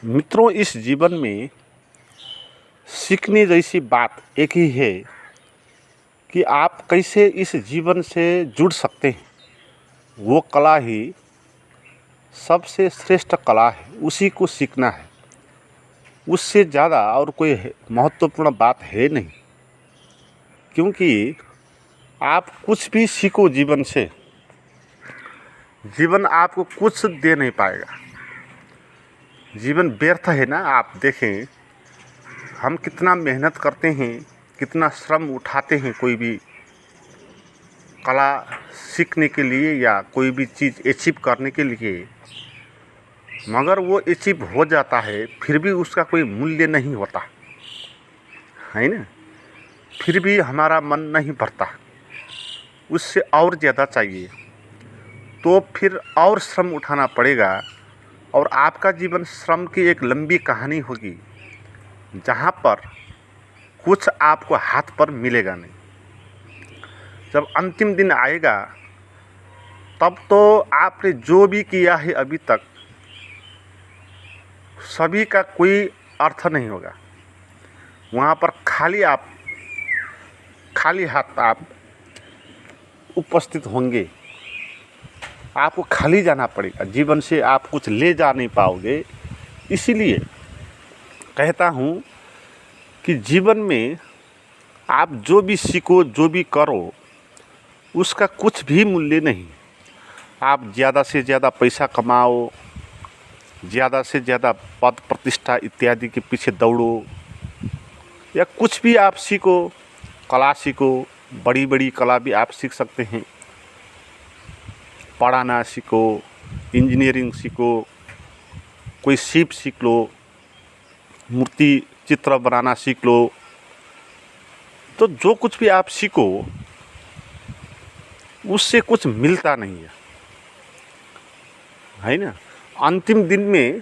मित्रों, इस जीवन में सीखने जैसी बात एक ही है कि आप कैसे इस जीवन से जुड़ सकते हैं। वो कला ही सबसे श्रेष्ठ कला है, उसी को सीखना है। उससे ज़्यादा और कोई महत्वपूर्ण बात है नहीं, क्योंकि आप कुछ भी सीखो जीवन से, जीवन आपको कुछ दे नहीं पाएगा। जीवन व्यर्थ है ना। आप देखें, हम कितना मेहनत करते हैं, कितना श्रम उठाते हैं कोई भी कला सीखने के लिए या कोई भी चीज़ अचीव करने के लिए, मगर वो अचीव हो जाता है फिर भी उसका कोई मूल्य नहीं होता है ना। फिर भी हमारा मन नहीं भरता, उससे और ज़्यादा चाहिए, तो फिर और श्रम उठाना पड़ेगा। और आपका जीवन श्रम की एक लंबी कहानी होगी, जहाँ पर कुछ आपको हाथ पर मिलेगा नहीं। जब अंतिम दिन आएगा तब तो आपने जो भी किया है अभी तक, सभी का कोई अर्थ नहीं होगा। वहाँ पर खाली हाथ आप उपस्थित होंगे। आपको खाली जाना पड़ेगा, जीवन से आप कुछ ले जा नहीं पाओगे। इसीलिए कहता हूँ कि जीवन में आप जो भी सीखो, जो भी करो, उसका कुछ भी मूल्य नहीं। आप ज़्यादा से ज़्यादा पैसा कमाओ, ज़्यादा से ज़्यादा पद प्रतिष्ठा इत्यादि के पीछे दौड़ो, या कुछ भी आप सीखो, कला सीखो। बड़ी बड़ी कला भी आप सीख सकते हैं। पढ़ाना सीखो, इंजीनियरिंग सीखो, कोई शिप सीख लो, मूर्ति चित्र बनाना सीख लो। तो जो कुछ भी आप सीखो उससे कुछ मिलता नहीं है ना। अंतिम दिन में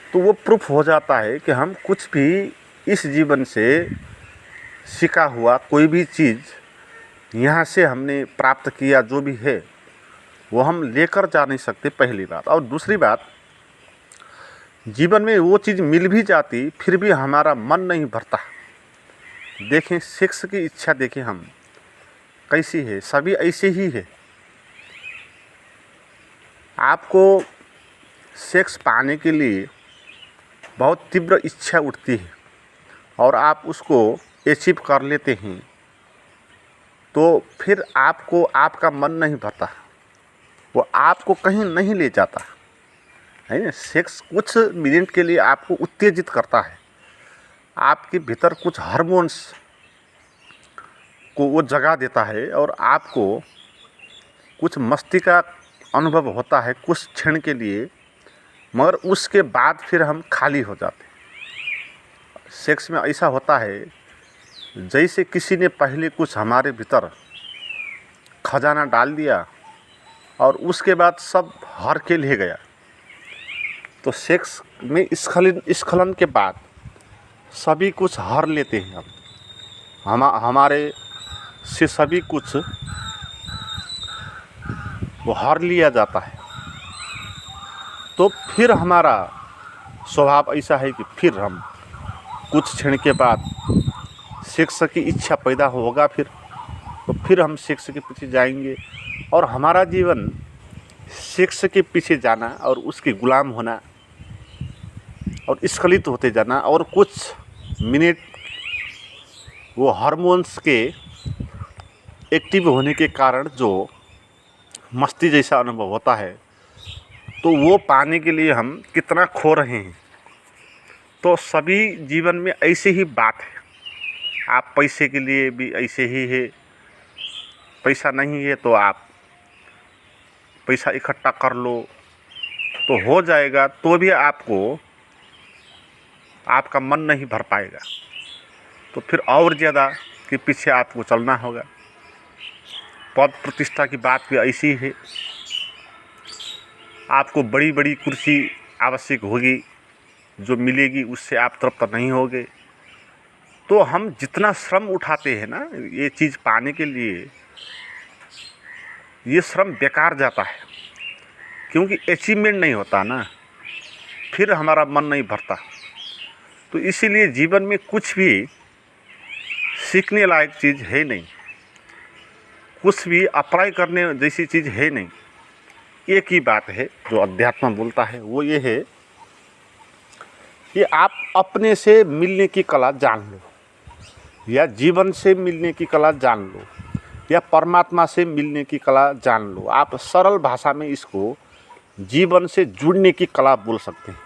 तो वो प्रूफ हो जाता है कि हम कुछ भी इस जीवन से सीखा हुआ कोई भी चीज़ यहाँ से हमने प्राप्त किया, जो भी है वो हम लेकर जा नहीं सकते, पहली बात। और दूसरी बात, जीवन में वो चीज़ मिल भी जाती फिर भी हमारा मन नहीं भरता। देखें, सेक्स की इच्छा देखें हम कैसी है, सभी ऐसे ही है। आपको सेक्स पाने के लिए बहुत तीव्र इच्छा उठती है और आप उसको अचीव कर लेते हैं, तो फिर आपको आपका मन नहीं भरता, वो आपको कहीं नहीं ले जाता है ना। सेक्स कुछ मिनट के लिए आपको उत्तेजित करता है, आपके भीतर कुछ हार्मोन्स को वो जगा देता है और आपको कुछ मस्ती का अनुभव होता है कुछ क्षण के लिए, मगर उसके बाद फिर हम खाली हो जाते हैं। सेक्स में ऐसा होता है जैसे किसी ने पहले कुछ हमारे भीतर खजाना डाल दिया और उसके बाद सब हर के ले गया। तो सेक्स में स्खलन के बाद सभी कुछ हर लेते हैं हम हमारे से सभी कुछ वो हर लिया जाता है। तो फिर हमारा स्वभाव ऐसा है कि फिर हम कुछ क्षण के बाद सेक्स की इच्छा पैदा होगा, तो फिर हम सेक्स के पीछे जाएंगे और हमारा जीवन सेक्स के पीछे जाना और उसके गुलाम होना और स्खलित होते जाना, और कुछ मिनट वो हार्मोन्स के एक्टिव होने के कारण जो मस्ती जैसा अनुभव होता है, तो वो पाने के लिए हम कितना खो रहे हैं। तो सभी जीवन में ऐसे ही बात है। आप पैसे के लिए भी ऐसे ही है, पैसा नहीं है तो आप पैसा इकट्ठा कर लो तो हो जाएगा, तो भी आपका मन नहीं भर पाएगा, तो फिर और ज़्यादा के पीछे आपको चलना होगा। पद प्रतिष्ठा की बात भी ऐसी है, आपको बड़ी बड़ी कुर्सी आवश्यक होगी, जो मिलेगी उससे आप तृप्त नहीं होगे। तो हम जितना श्रम उठाते हैं ना ये चीज़ पाने के लिए, ये श्रम बेकार जाता है, क्योंकि अचीवमेंट नहीं होता ना। फिर हमारा मन नहीं भरता। तो इसीलिए जीवन में कुछ भी सीखने लायक चीज़ है नहीं, कुछ भी अप्लाई करने जैसी चीज़ है नहीं। एक ही बात है जो अध्यात्म बोलता है, वो ये है कि आप अपने से मिलने की कला जान लो, या जीवन से मिलने की कला जान लो, या परमात्मा से मिलने की कला जान लो। आप सरल भाषा में इसको जीवन से जुड़ने की कला बोल सकते हैं।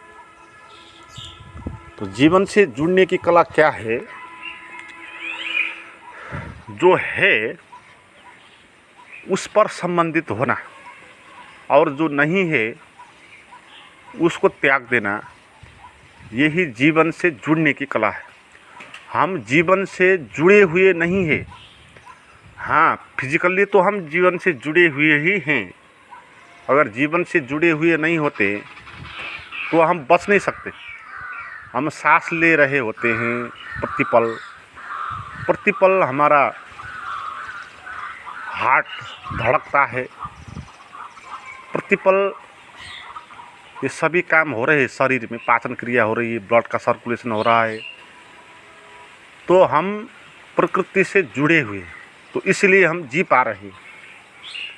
तो जीवन से जुड़ने की कला क्या है? जो है उस पर संबंधित होना, और जो नहीं है उसको त्याग देना, यही जीवन से जुड़ने की कला है। हम जीवन से जुड़े हुए नहीं हैं। हाँ, फिजिकली तो हम जीवन से जुड़े हुए ही हैं। अगर जीवन से जुड़े हुए नहीं होते तो हम बच नहीं सकते। हम सांस ले रहे होते हैं प्रतिपल प्रतिपल, हमारा हार्ट धड़कता है प्रतिपल। ये सभी काम हो रहे हैं शरीर में, पाचन क्रिया हो रही है, ब्लड का सर्कुलेशन हो रहा है। तो हम प्रकृति से जुड़े हुए, तो इसलिए हम जी पा रहे हैं।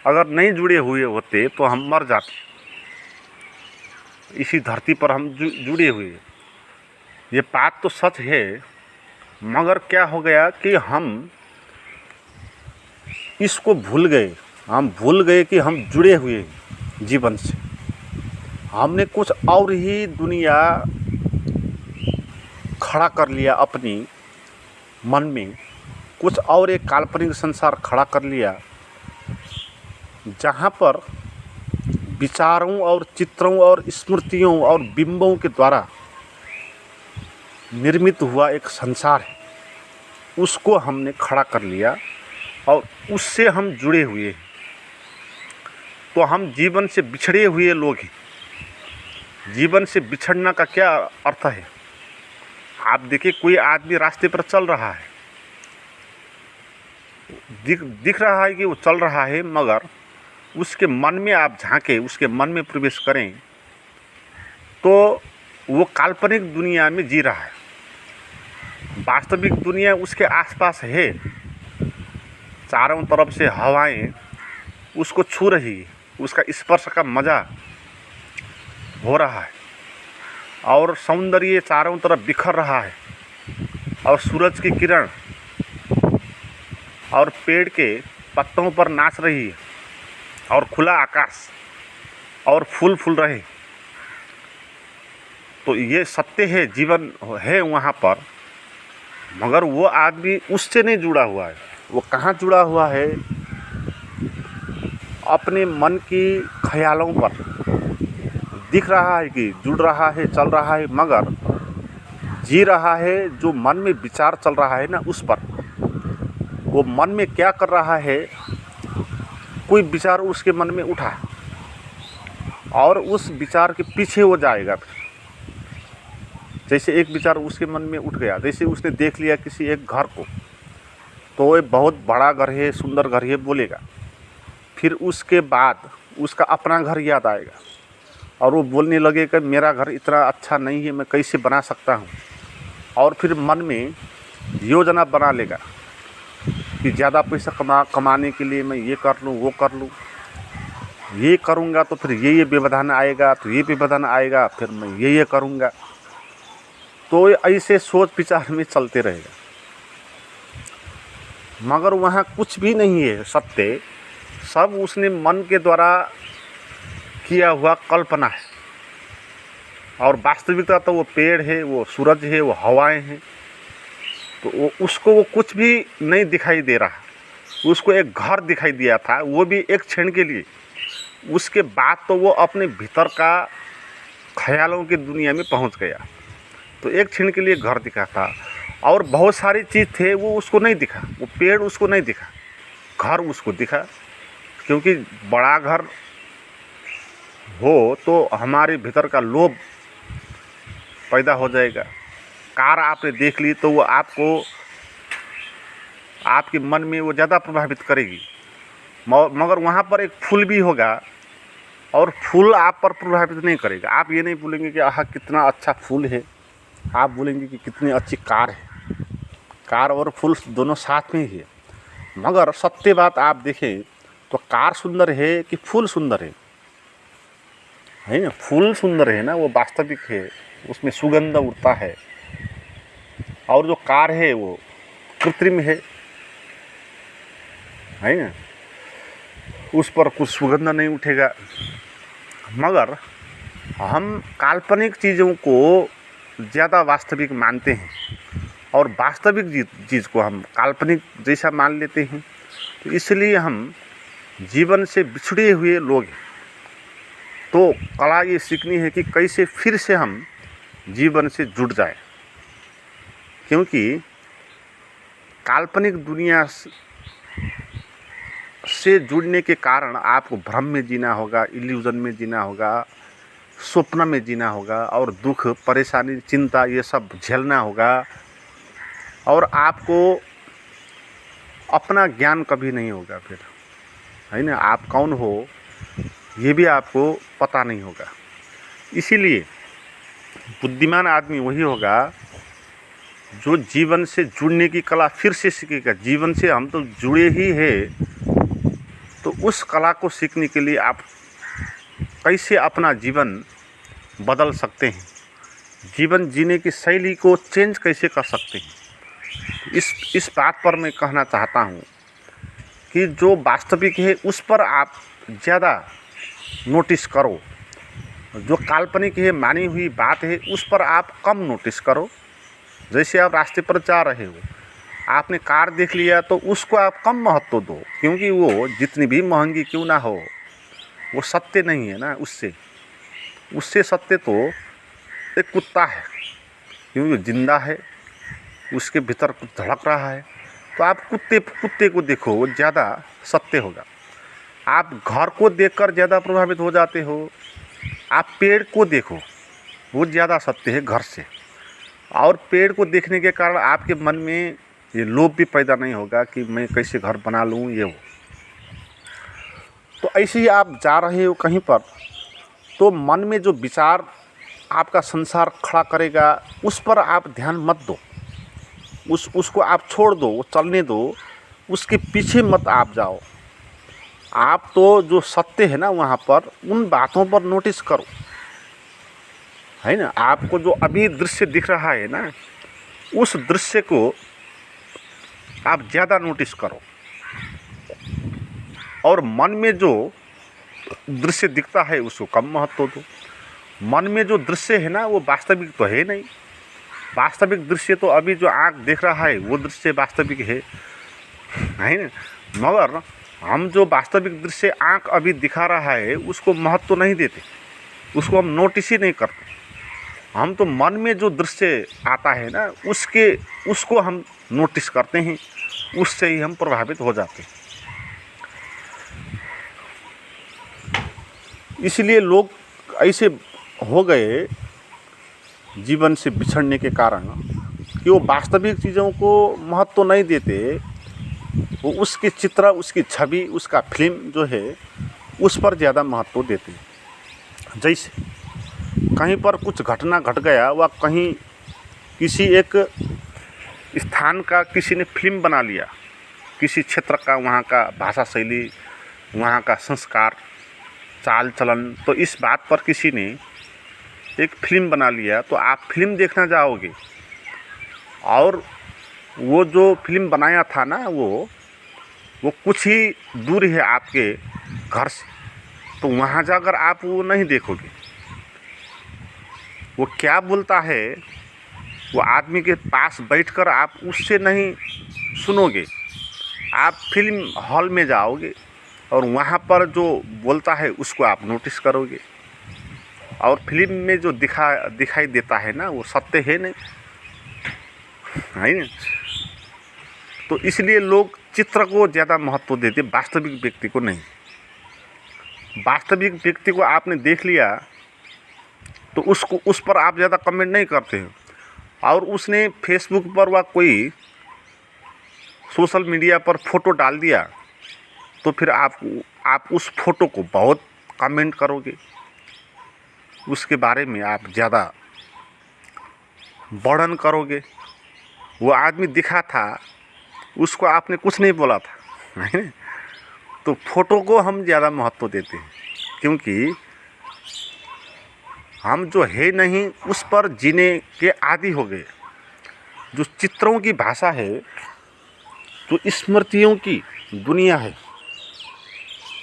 अगर नहीं जुड़े हुए होते तो हम मर जाते। इसी धरती पर हम जुड़े हुए, ये बात तो सच है। मगर क्या हो गया कि हम इसको भूल गए। हम भूल गए कि हम जुड़े हुए हैं जीवन से। हमने कुछ और ही दुनिया खड़ा कर लिया अपनी मन में, कुछ और एक काल्पनिक संसार खड़ा कर लिया, जहाँ पर विचारों और चित्रों और स्मृतियों और बिंबों के द्वारा निर्मित हुआ एक संसार है। उसको हमने खड़ा कर लिया और उससे हम जुड़े हुए हैं। तो हम जीवन से बिछड़े हुए लोग हैं। जीवन से बिछड़ना का क्या अर्थ है? आप देखिए, कोई आदमी रास्ते पर चल रहा है, दिख रहा है कि वो चल रहा है, मगर उसके मन में आप झांके, उसके मन में प्रवेश करें तो वो काल्पनिक दुनिया में जी रहा है। वास्तविक दुनिया उसके आसपास है। चारों तरफ से हवाएं उसको छू रही है, उसका स्पर्श का मज़ा हो रहा है, और सौंदर्य चारों तरफ बिखर रहा है, और सूरज की किरण और पेड़ के पत्तों पर नाच रही है, और खुला आकाश और फूल फूल रहे। तो ये सत्य है, जीवन है वहाँ पर। मगर वो आदमी उससे नहीं जुड़ा हुआ है। वो कहाँ जुड़ा हुआ है? अपने मन की ख्यालों पर। दिख रहा है कि जुड़ रहा है, चल रहा है, मगर जी रहा है जो मन में विचार चल रहा है ना, उस पर। वो मन में क्या कर रहा है? कोई विचार उसके मन में उठा और उस विचार के पीछे वो जाएगा। जैसे एक विचार उसके मन में उठ गया, जैसे उसने देख लिया किसी एक घर को, तो ये बहुत बड़ा घर है, सुंदर घर है बोलेगा। फिर उसके बाद उसका अपना घर याद आएगा और वो बोलने लगेगा मेरा घर इतना अच्छा नहीं है, मैं कैसे बना सकता हूँ। और फिर मन में योजना बना लेगा कि ज़्यादा पैसा कमाने के लिए मैं ये कर लूँ, वो कर लूँ, ये करूँगा तो फिर ये व्यवधान आएगा, तो ये व्यवधान आएगा, फिर मैं ये करूँगा। तो ऐसे सोच विचार में चलते रहेगा, मगर वहाँ कुछ भी नहीं है सत्य। सब उसने मन के द्वारा किया हुआ कल्पना है। और वास्तविकता तो वो पेड़ है, वो सूरज है, वो हवाएं हैं। तो उसको वो कुछ भी नहीं दिखाई दे रहा। उसको एक घर दिखाई दिया था, वो भी एक क्षण के लिए। उसके बाद तो वो अपने भीतर का ख्यालों की दुनिया में पहुंच गया। तो एक क्षण के लिए घर दिखा था, और बहुत सारी चीज़ थे वो उसको नहीं दिखा। वो पेड़ उसको नहीं दिखा, घर उसको दिखा। क्योंकि बड़ा घर हो तो हमारे भीतर का लोभ पैदा हो जाएगा। कार आपने देख ली तो वो आपको, आपके मन में वो ज़्यादा प्रभावित करेगी। मगर वहाँ पर एक फूल भी होगा और फूल आप पर प्रभावित नहीं करेगा। आप ये नहीं बोलेंगे कि आह कितना अच्छा फूल है, आप बोलेंगे कि कितनी अच्छी कार है। कार और फूल दोनों साथ में ही है। मगर सत्य बात आप देखें तो कार सुंदर है कि फूल सुंदर है ना? फूल सुंदर है ना, वो वास्तविक है, उसमें सुगंध उड़ता है। और जो कार है वो कृत्रिम है ना, उस पर कुछ सुगंध नहीं उठेगा। मगर हम काल्पनिक चीज़ों को ज़्यादा वास्तविक मानते हैं और वास्तविक चीज़ को हम काल्पनिक जैसा मान लेते हैं। तो इसलिए हम जीवन से बिछड़े हुए लोग हैं। तो कला ये सीखनी है कि कैसे फिर से हम जीवन से जुड़ जाए, क्योंकि काल्पनिक दुनिया से जुड़ने के कारण आपको भ्रम में जीना होगा, इल्यूजन में जीना होगा, स्वप्न में जीना होगा और दुख, परेशानी, चिंता ये सब झेलना होगा। और आपको अपना ज्ञान कभी नहीं होगा फिर, है ना? आप कौन हो ये भी आपको पता नहीं होगा। इसीलिए बुद्धिमान आदमी वही होगा जो जीवन से जुड़ने की कला फिर से सीखेगा। जीवन से हम तो जुड़े ही हैं, तो उस कला को सीखने के लिए आप कैसे अपना जीवन बदल सकते हैं, जीवन जीने की शैली को चेंज कैसे कर सकते हैं। इस बात पर मैं कहना चाहता हूँ कि जो वास्तविक है उस पर आप ज़्यादा नोटिस करो, जो काल्पनिक है, मानी हुई बात है, उस पर आप कम नोटिस करो। जैसे आप रास्ते पर जा रहे हो, आपने कार देख लिया तो उसको आप कम महत्व दो, क्योंकि वो जितनी भी महंगी क्यों ना हो वो सत्य नहीं है ना। उससे सत्य तो एक कुत्ता है, क्योंकि जिंदा है, उसके भीतर कुछ धड़क रहा है। तो आप कुत्ते को देखो, वो ज़्यादा सत्य होगा। आप घर को देखकर ज़्यादा प्रभावित हो जाते हो, आप पेड़ को देखो, वो ज़्यादा सत्य है घर से। और पेड़ को देखने के कारण आपके मन में ये लोभ भी पैदा नहीं होगा कि मैं कैसे घर बना लूँ ये वो। तो ऐसे ही आप जा रहे हो कहीं पर, तो मन में जो विचार आपका संसार खड़ा करेगा उस पर आप ध्यान मत दो, उसको आप छोड़ दो, वो चलने दो, उसके पीछे मत आप जाओ। आप तो जो सत्य है ना वहाँ पर, उन बातों पर नोटिस करो, है ना? आपको जो अभी दृश्य दिख रहा है ना, उस दृश्य को आप ज़्यादा नोटिस करो। और मन में जो दृश्य दिखता है उसको कम महत्व दो। मन में जो दृश्य है ना वो वास्तविक तो है नहीं। वास्तविक दृश्य तो अभी जो आँख देख रहा है वो दृश्य वास्तविक है ना? मगर हम जो वास्तविक दृश्य आँख अभी दिखा रहा है उसको महत्व नहीं देते, उसको हम नोटिस ही नहीं करते। हम तो मन में जो दृश्य आता है ना उसको हम नोटिस करते हैं, उससे ही हम प्रभावित हो जाते हैं। इसलिए लोग ऐसे हो गए जीवन से बिछड़ने के कारण कि वो वास्तविक चीज़ों को महत्व नहीं देते, वो उसके चित्र, उसकी छवि, उसका फिल्म जो है उस पर ज़्यादा महत्व देते हैं। जैसे कहीं पर कुछ घटना घट गया, वह कहीं किसी एक स्थान का किसी ने फिल्म बना लिया, किसी क्षेत्र का, वहाँ का भाषा शैली, वहाँ का संस्कार, चाल चलन, तो इस बात पर किसी ने एक फिल्म बना लिया, तो आप फिल्म देखना जाओगे और वो जो फिल्म बनाया था ना वो कुछ ही दूर है आपके घर से, तो वहाँ जाकर आप वो नहीं देखोगे। वो क्या बोलता है वो आदमी के पास बैठकर आप उससे नहीं सुनोगे, आप फिल्म हॉल में जाओगे और वहाँ पर जो बोलता है उसको आप नोटिस करोगे। और फिल्म में जो दिखाई देता है ना वो सत्य है नहीं, है ना? तो इसलिए लोग चित्र को ज़्यादा महत्व देते, वास्तविक व्यक्ति को नहीं। वास्तविक व्यक्ति को आपने देख लिया तो उस पर आप ज़्यादा कमेंट नहीं करते हो, और उसने फेसबुक पर व कोई सोशल मीडिया पर फ़ोटो डाल दिया तो फिर आप उस फ़ोटो को बहुत कमेंट करोगे, उसके बारे में आप ज़्यादा वर्णन करोगे। वो आदमी दिखा था, उसको आपने कुछ नहीं बोला था, है ना? तो फोटो को हम ज़्यादा महत्व देते हैं, क्योंकि हम जो है नहीं उस पर जीने के आदी हो गए। जो चित्रों की भाषा है, जो स्मृतियों की दुनिया है,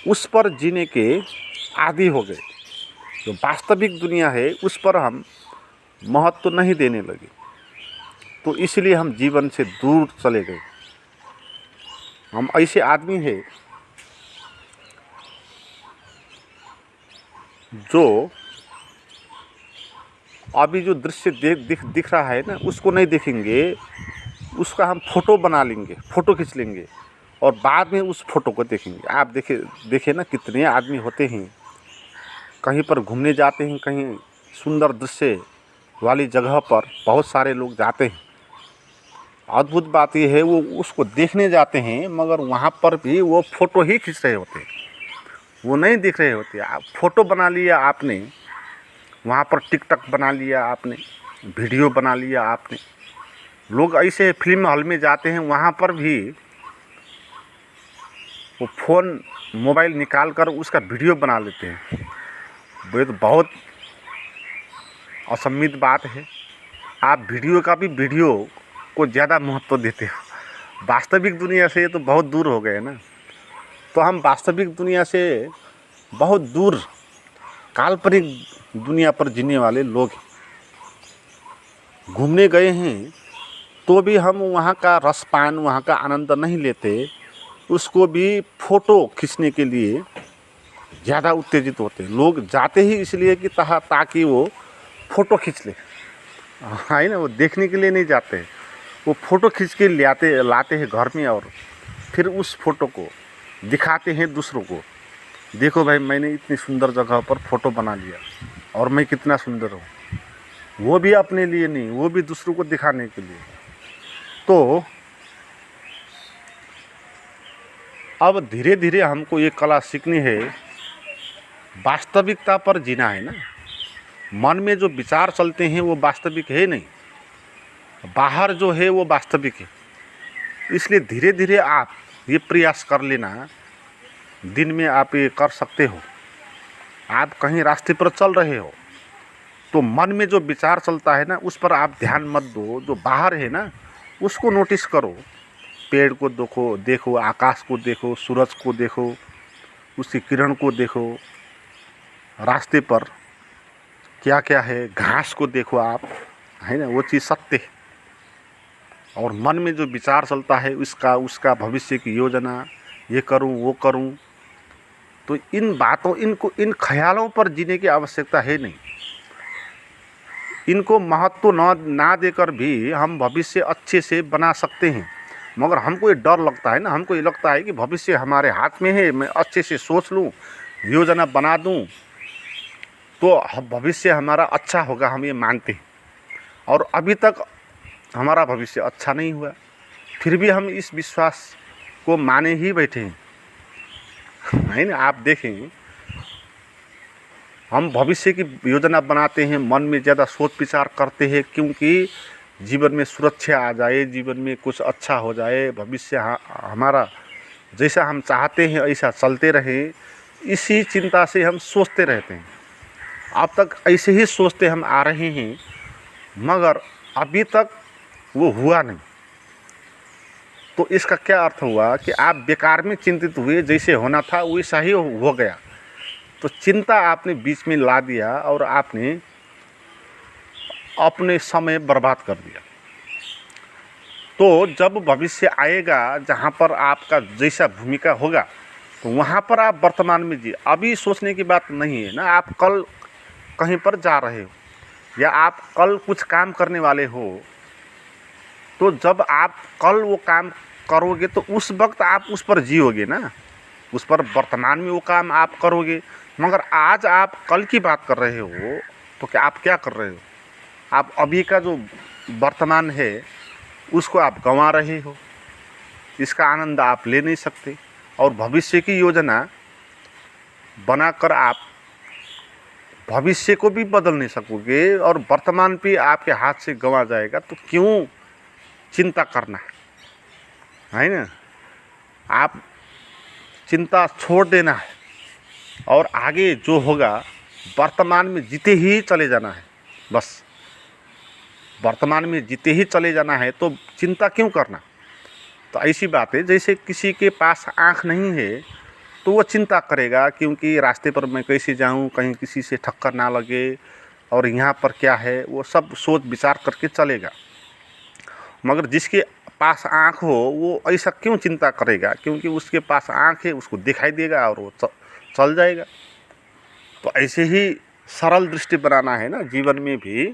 उस पर जीने के आदी हो गए। जो वास्तविक दुनिया है उस पर हम महत्व नहीं देने लगे, तो इसलिए हम जीवन से दूर चले गए। हम ऐसे आदमी हैं जो अभी जो दृश्य दिख रहा है ना, उसको नहीं देखेंगे, उसका हम फोटो बना लेंगे, फ़ोटो खींच लेंगे और बाद में उस फोटो को देखेंगे। आप देखे ना, कितने आदमी होते हैं, कहीं पर घूमने जाते हैं, कहीं सुंदर दृश्य वाली जगह पर बहुत सारे लोग जाते हैं। अद्भुत बात यह है, वो उसको देखने जाते हैं, मगर वहाँ पर भी वो फ़ोटो ही खींच रहे होते हैं, वो नहीं दिख रहे होते। आप फ़ोटो बना लिया आपने, वहाँ पर टिकटॉक बना लिया आपने, वीडियो बना लिया आपने। लोग ऐसे फिल्म हॉल में जाते हैं, वहाँ पर भी वो फ़ोन मोबाइल निकाल कर उसका वीडियो बना लेते हैं। वो तो बहुत असम्मित बात है। आप वीडियो को ज़्यादा महत्व देते हो। वास्तविक दुनिया से तो बहुत दूर हो गए ना। तो हम वास्तविक दुनिया से बहुत दूर काल्पनिक दुनिया पर जीने वाले लोग घूमने गए हैं, तो भी हम वहाँ का रसपान, वहाँ का आनंद नहीं लेते। उसको भी फ़ोटो खींचने के लिए ज़्यादा उत्तेजित होते हैं। लोग जाते ही इसलिए कि ताकि वो फ़ोटो खींच ले, है ना? वो देखने के लिए नहीं जाते, वो फ़ोटो खींच के लाते हैं घर में और फिर उस फ़ोटो को दिखाते हैं दूसरों को। देखो भाई, मैंने इतनी सुंदर जगह पर फ़ोटो बना लिया और मैं कितना सुंदर हूँ। वो भी अपने लिए नहीं, वो भी दूसरों को दिखाने के लिए। तो अब धीरे धीरे हमको ये कला सीखनी है, वास्तविकता पर जीना है ना। मन में जो विचार चलते हैं वो वास्तविक है नहीं, बाहर जो है वो वास्तविक है। इसलिए धीरे धीरे आप ये प्रयास कर लेना, दिन में आप ये कर सकते हो। आप कहीं रास्ते पर चल रहे हो तो मन में जो विचार चलता है ना, उस पर आप ध्यान मत दो। जो बाहर है ना, उसको नोटिस करो। पेड़ को देखो, आकाश को देखो, सूरज को देखो, उसकी किरण को देखो, रास्ते पर क्या क्या है, घास को देखो आप, है ना? वो चीज़ सत्य है। और मन में जो विचार चलता है उसका भविष्य की योजना, ये करूं वो करूं, तो इन ख्यालों पर जीने की आवश्यकता है नहीं। इनको महत्व ना देकर भी हम भविष्य अच्छे से बना सकते हैं। मगर हमको ये डर लगता है ना, हमको ये लगता है कि भविष्य हमारे हाथ में है, मैं अच्छे से सोच लूँ, योजना बना दूँ तो भविष्य हमारा अच्छा होगा, हम ये मानते हैं। और अभी तक हमारा भविष्य अच्छा नहीं हुआ, फिर भी हम इस विश्वास को माने ही बैठे हैं, है ना? आप देखें, हम भविष्य की योजना बनाते हैं, मन में ज़्यादा सोच विचार करते हैं, क्योंकि जीवन में सुरक्षा आ जाए, जीवन में कुछ अच्छा हो जाए, भविष्य हमारा जैसा हम चाहते हैं ऐसा चलते रहे, इसी चिंता से हम सोचते रहते हैं। अब तक ऐसे ही सोचते हम आ रहे हैं, मगर अभी तक वो हुआ नहीं। तो इसका क्या अर्थ हुआ कि आप बेकार में चिंतित हुए, जैसे होना था वैसा ही हो गया। तो चिंता आपने बीच में ला दिया और आपने अपने समय बर्बाद कर दिया। तो जब भविष्य आएगा जहाँ पर आपका जैसा भूमिका होगा, तो वहाँ पर आप वर्तमान में जी। अभी सोचने की बात नहीं है ना। आप कल कहीं पर जा रहे हो या आप कल कुछ काम करने वाले हो, तो जब आप कल वो काम करोगे तो उस वक्त आप उस पर जियोगे ना, उस पर वर्तमान में वो काम आप करोगे। मगर आज आप कल की बात कर रहे हो, तो क्या आप क्या कर रहे हो? आप अभी का जो वर्तमान है उसको आप गंवा रहे हो, इसका आनंद आप ले नहीं सकते। और भविष्य की योजना बनाकर आप भविष्य को भी बदल नहीं सकोगे और वर्तमान भी आपके हाथ से गंवा जाएगा, तो क्यों चिंता करना है ना। आप चिंता छोड़ देना है और आगे जो होगा वर्तमान में जीते ही चले जाना है। बस वर्तमान में जीते ही चले जाना है, तो चिंता क्यों करना। तो ऐसी बात है, जैसे किसी के पास आँख नहीं है तो वो चिंता करेगा क्योंकि रास्ते पर मैं कैसे जाऊं, कहीं किसी से ठक्कर ना लगे और यहाँ पर क्या है, वो सब सोच विचार करके चलेगा। मगर जिसके पास आँख हो वो ऐसा क्यों चिंता करेगा, क्योंकि उसके पास आँख है, उसको दिखाई देगा और वो चल जाएगा। तो ऐसे ही सरल दृष्टि बनाना है ना जीवन में भी।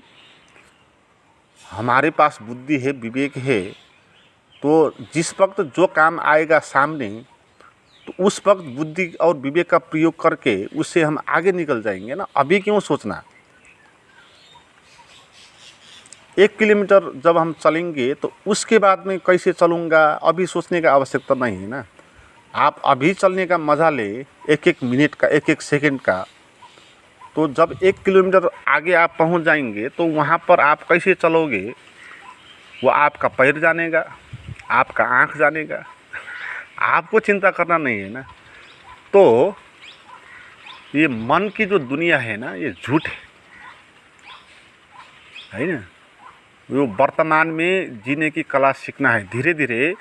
हमारे पास बुद्धि है, विवेक है, तो जिस वक्त जो काम आएगा सामने, तो उस वक्त बुद्धि और विवेक का प्रयोग करके उससे हम आगे निकल जाएंगे ना। अभी क्यों सोचना। 1 किलोमीटर जब हम चलेंगे तो उसके बाद में कैसे चलूँगा, अभी सोचने का आवश्यकता नहीं है ना। आप अभी चलने का मज़ा ले, 1-1 मिनट का, 1-1 सेकंड का। तो जब 1 किलोमीटर आगे आप पहुंच जाएंगे तो वहाँ पर आप कैसे चलोगे, वो आपका पैर जानेगा, आपका आँख जानेगा। आपको चिंता करना नहीं है ना। तो ये मन की जो दुनिया है ना, ये झूठ है ना। वो वर्तमान में जीने की कला सीखना है। धीरे धीरे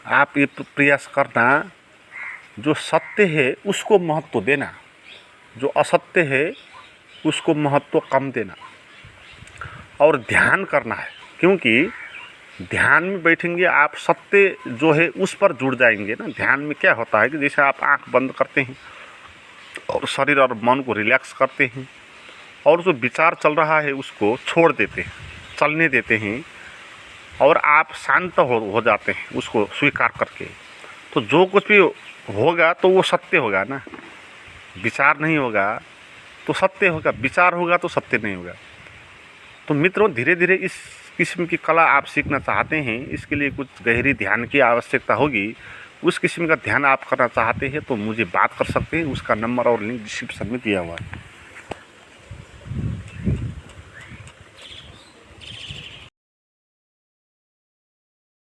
आप ये प्रयास करना, जो सत्य है उसको महत्व देना, जो असत्य है उसको महत्व कम देना, और ध्यान करना है। क्योंकि ध्यान में बैठेंगे आप, सत्य जो है उस पर जुड़ जाएंगे ना। ध्यान में क्या होता है कि जैसे आप आंख बंद करते हैं और शरीर और मन को रिलैक्स करते हैं और जो विचार चल रहा है उसको छोड़ देते हैं, चलने देते हैं और आप शांत हो जाते हैं उसको स्वीकार करके। तो जो कुछ भी होगा तो वो सत्य होगा ना। विचार नहीं होगा तो सत्य होगा, विचार होगा तो सत्य नहीं होगा। तो मित्रों, धीरे धीरे इस किस्म की कला आप सीखना चाहते हैं, इसके लिए कुछ गहरी ध्यान की आवश्यकता होगी। उस किस्म का ध्यान आप करना चाहते हैं तो मुझे बात कर सकते हैं। उसका नंबर और लिंक डिस्क्रिप्शन में दिया हुआ है।